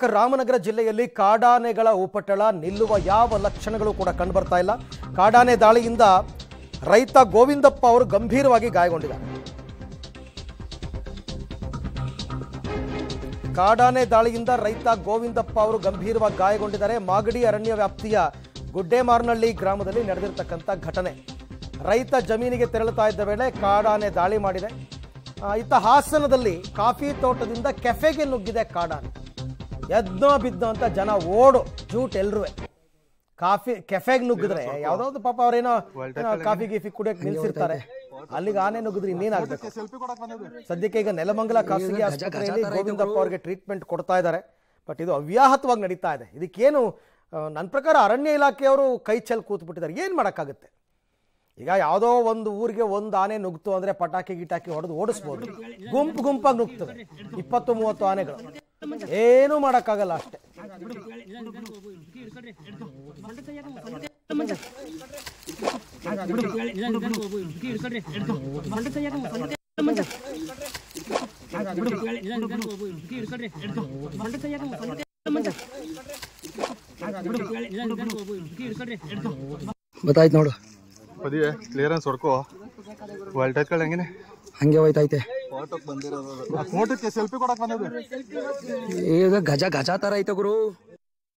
ರಾಮನಗರ ಜಿಲ್ಲೆಯಲ್ಲಿ ಕಾಡಾನೆಗಳ ಉಪಟಳ ನಿಲ್ಲುವ ಯಾವ ಲಕ್ಷಣಗಳು ಕೂಡ ಕಂಡುಬರ್ತಾ ಇಲ್ಲ. ಕಾಡಾನೆ ದಾಳಿಯಿಂದ ರೈತ ಗೋವಿಂದಪ್ಪ ಅವರು ಗಂಭೀರವಾಗಿ ಗಾಯಗೊಂಡಿದ್ದಾರೆ. ಕಾಡಾನೆ ದಾಳಿಯಿಂದ ರೈತ ಗೋವಿಂದಪ್ಪ ಅವರು ಗಂಭೀರವಾಗಿ ಗಾಯಗೊಂಡಿದ್ದಾರೆ. ಮಾಗಡಿ ಅರಣ್ಯ ವ್ಯಾಪ್ತಿಯ ಗುಡ್ಡೆಮಾರ್ನಹಳ್ಳಿ ಗ್ರಾಮದಲ್ಲಿ ನಡೆದಿರತಕ್ಕಂಥ ಘಟನೆ. ರೈತ ಜಮೀನಿಗೆ ತೆರಳುತ್ತಾ ಇದ್ದ ವೇಳೆ ಕಾಡಾನೆ ದಾಳಿ ಮಾಡಿದೆ. ಇತ್ತ ಹಾಸನದಲ್ಲಿ ಕಾಫಿ ತೋಟದಿಂದ ಕೆಫೆಗೆ ನುಗ್ಗಿದೆ ಕಾಡಾನೆ. ಎದ್ನೋ ಬಿದ್ದೋ ಅಂತ ಜನ ಓಡು ಜೂಟ್ ಎಲ್ರೂ ಕೆಫೆಗೆ ನುಗ್ಗಿದ್ರೆ ಯಾವ್ದಾವ್ದು ಪಾಪ ಅವ್ರೇನೋ ಕಾಫಿ ಗೀಫಿ ಕುಡಿಯಕ್ಕೆ ನಿಲ್ಸಿರ್ತಾರೆ, ಅಲ್ಲಿಗೆ ಆನೆ ನುಗ್ಗಿದ್ರೆ ಇನ್ನೇನಾಗಬೇಕು. ಸದ್ಯಕ್ಕೆ ಈಗ ನೆಲಮಂಗಲ ಖಾಸಗಿ ಆಸ್ಪತ್ರೆಯಲ್ಲಿ ಗೋವಿಂದಪ್ಪ ಅವರಿಗೆ ಟ್ರೀಟ್ಮೆಂಟ್ ಕೊಡ್ತಾ ಇದ್ದಾರೆ. ಬಟ್ ಇದು ಅವ್ಯಾಹತವಾಗಿ ನಡೀತಾ ಇದೆ. ಇದಕ್ಕೇನು ನನ್ನ ಪ್ರಕಾರ ಅರಣ್ಯ ಇಲಾಖೆಯವರು ಕೈ ಚೆಲ್ಲಿ ಕೂತ್ಬಿಟ್ಟಿದ್ದಾರೆ. ಏನು ಮಾಡೋಕ್ಕಾಗುತ್ತೆ? ಈಗ ಯಾವುದೋ ಒಂದು ಊರಿಗೆ ಒಂದು ಆನೆ ನುಗ್ತು ಅಂದರೆ ಪಟಾಕಿ ಗಿಟಾಕಿ ಹೊಡೆದು ಓಡಿಸ್ಬೋದು. ಗುಂಪಾಗಿ ನುಗ್ತವೆ 20-30 ಆನೆಗಳು, ಏನೂ ಮಾಡೋಕ್ಕಾಗಲ್ಲ ಅಷ್ಟೇ. ಗೊತ್ತಾಯ್ತು ನೋಡು, ಮದುವೆ ಕ್ಲಿಯರೆನ್ಸ್ ಹೊಡ್ಕೋ. ವರ್ಲ್ಡ್ ಟೈತ್ಗಳು ಹೆಂಗೇನೆ ಹಂಗೆ ಹೋಯ್ತೈತೆ. ಫೋಟೋಕ್ಕೆ ಸೆಲ್ಫಿ ಕೊಡಕ್ ಬಂದದ್ದು ಈಗ ಗಜ ಗಜ ತರ ಐತೆ ಗುರು.